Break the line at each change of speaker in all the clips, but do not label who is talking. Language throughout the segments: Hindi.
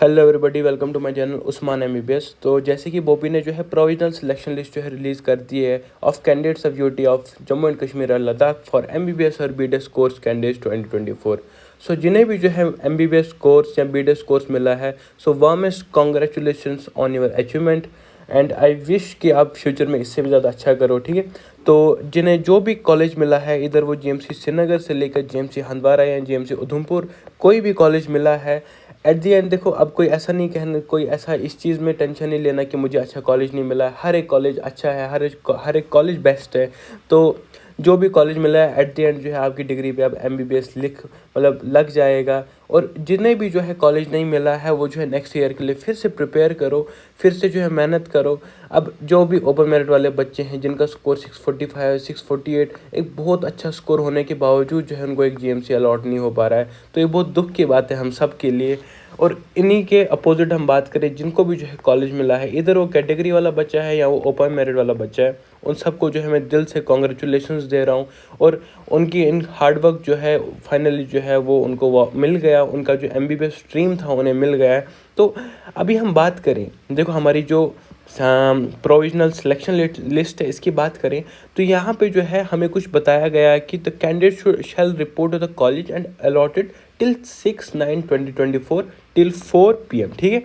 Hello everybody, welcome to my channel Usman MBBS. तो जैसे कि बोपी ने जो है प्रोविजनल सिलेक्शन लिस्ट जो है रिलीज़ कर दी है of candidates of UT of Jammu and Kashmir और लद्दाख फॉर एमबीबीएस और बीडीएस कोर्स कैंडिडेट्स 2024। सो जिन्हें भी जो है एमबीबीएस कोर्स या बीडीएस कोर्स मिला है, so warmest congratulations on your achievement and I wish कि आप फ्यूचर में इससे भी ज़्यादा अच्छा करो। ठीक है, तो जिन्हें जो भी कॉलेज मिला है, इधर वो जीएमसी श्रीनगर से लेकर जीएमसी हंदवाड़ा या जीएमसी उधमपुर, कोई भी कॉलेज मिला है, एट दी एंड देखो, अब कोई ऐसा नहीं कहना, कोई ऐसा इस चीज़ में टेंशन नहीं लेना कि मुझे अच्छा कॉलेज नहीं मिला है। हर एक कॉलेज अच्छा है, हर एक कॉलेज बेस्ट है। तो जो भी कॉलेज मिला है, एट दी एंड जो है आपकी डिग्री पे अब एमबीबीएस लग जाएगा। और जिन्हें भी जो है कॉलेज नहीं मिला है, वो जो है नेक्स्ट ईयर के लिए फिर से प्रिपेयर करो, फिर से जो है मेहनत करो। अब जो भी ओपन मेरिट वाले बच्चे हैं जिनका स्कोर 645 648, एक बहुत अच्छा स्कोर होने के बावजूद जो है उनको एक जीएमसी अलॉट नहीं हो पा रहा है, तो ये बहुत दुख की बात है हम सब के लिए। और इन्हीं के अपोजिट हम बात करें, जिनको भी जो है कॉलेज मिला है, इधर वो कैटेगरी वाला बच्चा है या वो ओपन मेरिट वाला बच्चा है, उन सबको जो है मैं दिल से कॉन्ग्रेचुलेशंस दे रहा हूँ। और उनकी इन हार्डवर्क जो है फाइनली जो है वो उनको वो मिल गया, उनका जो एमबीबीएस स्ट्रीम था उन्हें मिल गया है। तो अभी हम बात करें, देखो हमारी जो प्रोविजनल सिलेक्शन लिस्ट है, इसकी बात करें तो यहाँ पे जो है हमें कुछ बताया गया है कि the candidate shall report to the college and allotted till 6/9/2024 till 4 PM। ठीक है,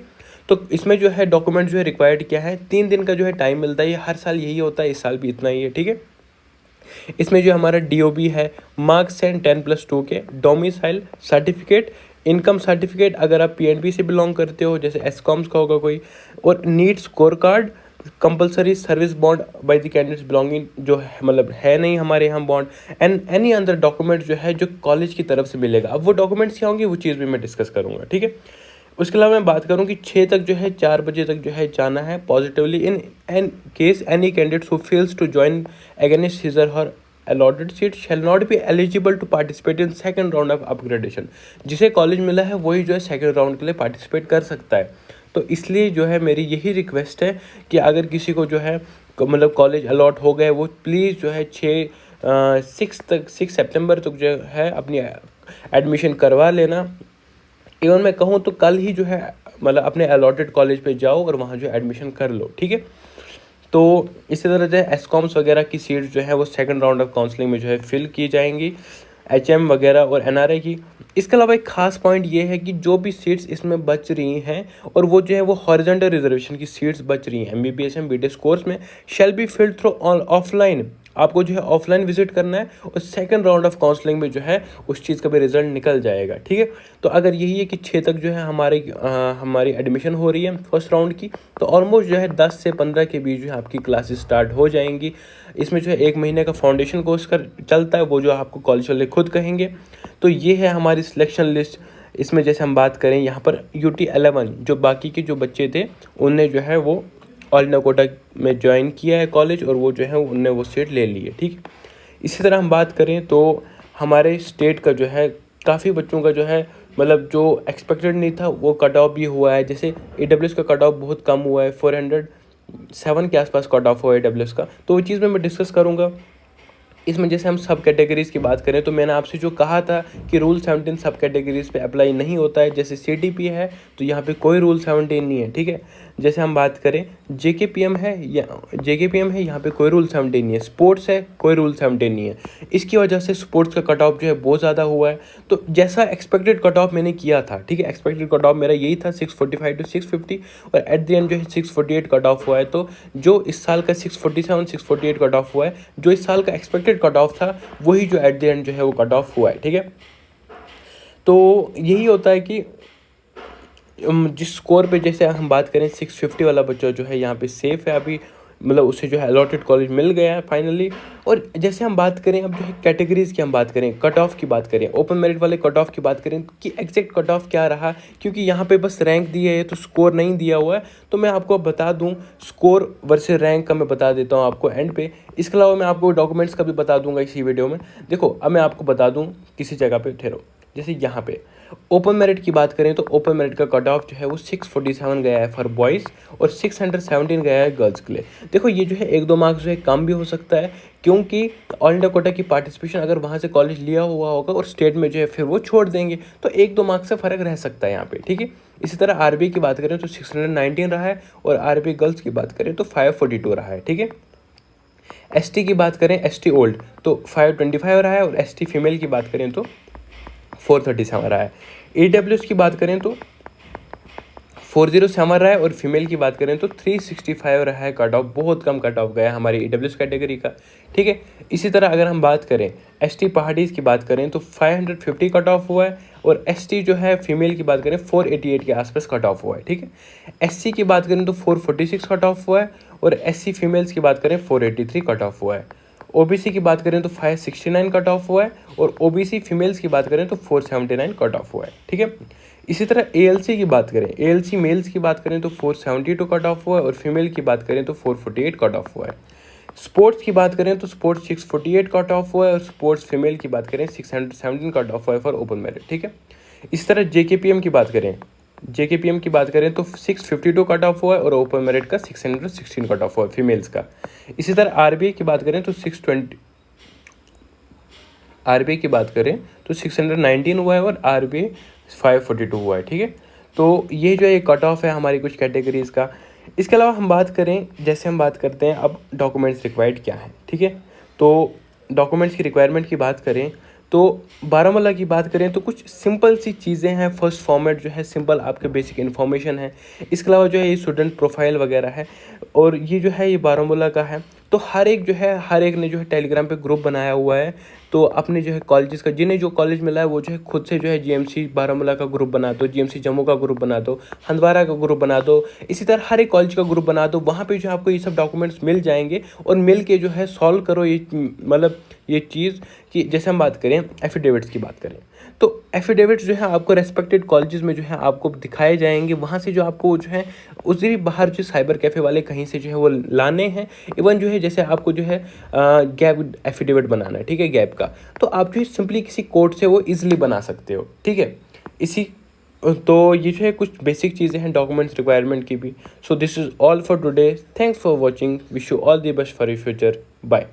तो इसमें जो है डॉक्यूमेंट जो है रिक्वायर्ड क्या है, 3 दिन का जो है टाइम मिलता है। ये हर साल यही होता है, इस साल भी इतना ही है। ठीक है, इसमें जो हमारा डीओबी है, मार्क्स एंड 10+2 के, डोमिसाइल सर्टिफिकेट, इनकम सर्टिफिकेट अगर आप पीएनबी से बिलोंग करते हो, जैसे एसकॉम्स का होगा कोई, और NEET score card, compulsory service bond by the candidates belonging, जो है मतलब है नहीं हमारे यहाँ bond, and any other document जो है जो कॉलेज की तरफ से मिलेगा। अब वो डॉक्यूमेंट्स क्या होंगे वो चीज़ भी मैं डिस्कस करूँगा। ठीक है, उसके अलावा मैं बात करूँ कि 6 तक जो है 4 बजे तक जो है जाना है positively in an case any candidate who fails to join against his or her allotted seat shall not be eligible to participate in second round of upgradation। जिसे कॉलेज मिला है वही जो है सेकंड राउंड के लिए पार्टिसिपेट कर सकता है। तो इसलिए जो है मेरी यही रिक्वेस्ट है कि अगर किसी को जो है मतलब कॉलेज अलॉट हो गए, वो प्लीज़ जो है 6 सितंबर तक जो है अपनी एडमिशन करवा लेना। इवन मैं कहूँ तो कल ही जो है मतलब अपने अलॉटेड कॉलेज पे जाओ और वहाँ जो एडमिशन कर लो। ठीक है, तो इसी तरह जो है एसकॉम्स वगैरह की सीट्स जो है वो सेकंड राउंड ऑफ काउंसलिंग में जो है फिल की जाएंगी, एचएम वगैरह और एनआरआई की। इसके अलावा एक खास पॉइंट ये है कि जो भी सीट्स इसमें बच रही हैं, और वो जो है वो हॉरिजॉन्टल रिजर्वेशन की सीट्स बच रही हैं एमबीबीएस एंड बीडीएस कोर्स में, shall be filled through offline. आपको जो है ऑफलाइन विजिट करना है और सेकंड राउंड ऑफ काउंसलिंग में जो है उस चीज़ का भी रिजल्ट निकल जाएगा। ठीक है, तो अगर यही है कि 6 तक जो है हमारी एडमिशन हो रही है फर्स्ट राउंड की, तो ऑलमोस्ट जो है 10 से 15 के बीच जो है आपकी क्लासेस स्टार्ट हो जाएंगी। इसमें जो है 1 महीने का फाउंडेशन कोर्स चलता है, वो जो आपको कॉलेज वाले खुद कहेंगे। तो ये है हमारी सिलेक्शन लिस्ट। इसमें जैसे हम बात करें यहाँ पर UT11 जो बाकी के जो बच्चे थे उनने जो है वो ऑल इंडिया कोटा में ज्वाइन किया है कॉलेज, और वो जो है उनने वो सीट ले ली है। ठीक है, इसी तरह हम बात करें तो हमारे स्टेट का जो है काफ़ी बच्चों का जो है मतलब जो एक्सपेक्टेड नहीं था वो कट ऑफ भी हुआ है। जैसे AWS का कट ऑफ बहुत कम हुआ है, 407 के आसपास कट ऑफ हुआ है AWS का, तो वो चीज़ में मैं डिस्कस करूँगा। इसमें जैसे हम सब कैटेगरीज़ की बात करें तो मैंने आपसे जो कहा था कि रूल 17 सब कैटेगरीज़ पे अप्लाई नहीं होता है। जैसे CTP है तो यहाँ पे कोई रूल 17 नहीं है। ठीक है, जैसे हम बात करें JKPM है यहाँ पे कोई रूल 17 नहीं है। स्पोर्ट्स है, कोई रूल 17 नहीं है। इसकी वजह से स्पोर्ट्स का कट ऑफ जो है बहुत ज़्यादा हुआ है। तो जैसा एक्सपेक्टेड कट ऑफ मैंने किया था, ठीक है, एक्सपेक्टेड कट ऑफ मेरा यही था 645 to 650, और एट द एंड जो है 648 कट ऑफ हुआ है। तो जो इस साल का 647 648 कट ऑफ हुआ है, जो इस साल का एक्सपेक्टेड कट ऑफ था वही जो एट द एंड जो है वो कट ऑफ हुआ है। ठीक है, तो यही होता है कि जिस स्कोर पे जैसे हम बात करें 650 वाला बच्चा जो है यहाँ पे सेफ है अभी, मतलब उसे जो है अलॉटेड कॉलेज मिल गया है फाइनली। और जैसे हम बात करें अब जो है कैटेगरीज़ की हम बात करें, कट ऑफ की बात करें, ओपन मेरिट वाले कट ऑफ की बात करें कि एग्जैक्ट कट ऑफ क्या रहा, क्योंकि यहाँ पे बस रैंक दिया है तो स्कोर नहीं दिया हुआ है। तो मैं आपको बता दूँ स्कोर वर्सेस रैंक का मैं बता देता हूँ आपको एंड पे। इसके अलावा मैं आपको डॉक्यूमेंट्स का भी बता दूंगा इसी वीडियो में। देखो अब मैं आपको बता दूँ किसी जगह पे ठहरो, जैसे यहाँ पे ओपन मेरिट की बात करें तो ओपन मेरिट का कट ऑफ जो है वो 647 गया है फॉर बॉयज़ और 617 गया है गर्ल्स के लिए। देखो ये जो है 1-2 मार्क्स जो है कम भी हो सकता है, क्योंकि ऑल इंडिया कोटा की पार्टिसिपेशन अगर वहाँ से कॉलेज लिया हुआ होगा और स्टेट में जो है फिर वो छोड़ देंगे, तो 1-2 मार्क्स से फ़र्क रह सकता है यहाँ पे। ठीक है, इसी तरह आरबीआई की बात करें तो 619 रहा है, और आरबीआई गर्ल्स की बात करें तो 542 रहा है, ठीक है। एसटी की बात करें, एसटी ओल्ड तो 525 रहा है, और एसटी फीमेल की बात करें तो 437 रहा है। ईडब्ल्यूएस की बात करें तो 407 रहा है, और फीमेल की बात करें तो 365 रहा है कट ऑफ। बहुत कम कट ऑफ गया हमारी ईडब्ल्यूएस कैटेगरी का, ठीक है। इसी तरह अगर हम बात करें एसटी पहाड़ीज की बात करें तो 550 कट ऑफ हुआ है, और एसटी जो है फीमेल की बात करें 488 के आसपास कट ऑफ हुआ है, ठीक है। एससी की बात करें तो 446 कट ऑफ हुआ है, और एससी फीमेल्स की बात करें 483 कट ऑफ हुआ है। ओबीसी की बात करें तो 569 कट ऑफ हुआ है, और ओबीसी फीमेल्स की बात करें तो 479 कट ऑफ हुआ है, ठीक है। इसी तरह एएलसी की बात करें, एएलसी मेल्स की बात करें तो 472 कट ऑफ हुआ है, और फीमेल की बात करें तो 448 कट ऑफ हुआ है। स्पोर्ट्स की बात करें तो स्पोर्ट्स 648 कट ऑफ हुआ है, और स्पोर्ट्स फीमेल की बात करें 617 कट ऑफ हुआ है फॉर ओपन मेरिट, ठीक है। इस तरह जेकेपीएम की बात करें, जेकेपीएम की बात करें तो 652 कट ऑफ हुआ है, और ओपन मेरिट का 616 कट ऑफ हुआ है फीमेल्स का। इसी तरह आरबीआई की बात करें तो 620, आरबीआई की बात करें तो 619 हुआ है, और आरबीआई 542 हुआ है, ठीक है। तो ये जो है कट ऑफ है हमारी कुछ कैटेगरीज़ का। इसके अलावा हम बात करें, जैसे हम बात करते हैं अब डॉक्यूमेंट्स रिक्वायर्ड क्या है, ठीक है। तो डॉक्यूमेंट्स की रिक्वायरमेंट की बात करें तो बारामूला की बात करें तो कुछ सिंपल सी चीज़ें हैं। फर्स्ट फॉर्मेट जो है सिंपल आपके बेसिक इन्फॉर्मेशन है। इसके अलावा जो है ये स्टूडेंट प्रोफाइल वगैरह है, और ये जो है ये बारामूला का है। तो हर एक जो है, हर एक ने जो है टेलीग्राम पे ग्रुप बनाया हुआ है। तो अपने जो है कॉलेजेस का, जिन्हें जो कॉलेज मिला है वो जो है खुद से जो है जीएमसी बारामूला का ग्रुप बना दो, जीएमसी जम्मू का ग्रुप बना दो, हंदवारा का ग्रुप बना दो। इसी तरह हर एक कॉलेज का ग्रुप बना दो। वहाँ पे जो है आपको ये सब डॉक्यूमेंट्स मिल जाएंगे, और मिल के जो है सॉल्व करो ये, मतलब ये चीज़ कि जैसे हम बात करें एफिडेविट्स की बात करें तो एफिडेविट्स जो है आपको रेस्पेक्टेड कॉलेजेस में जो है आपको दिखाए जाएंगे। वहाँ से जो आपको जो है उसी बाहर जो साइबर कैफ़े वाले कहीं से जो है वो लाने हैं। इवन जो है जैसे आपको जो है गैप एफिडेविट बनाना है, ठीक है, गैप का, तो आप जो है सिंपली किसी कोर्ट से वो ईजिली बना सकते हो, ठीक है। इसी तो ये जो है कुछ बेसिक चीज़ें हैं डॉक्यूमेंट्स रिक्वायरमेंट की भी। So this is all for today. Thanks for watching. Wish you all the best for your future. Bye.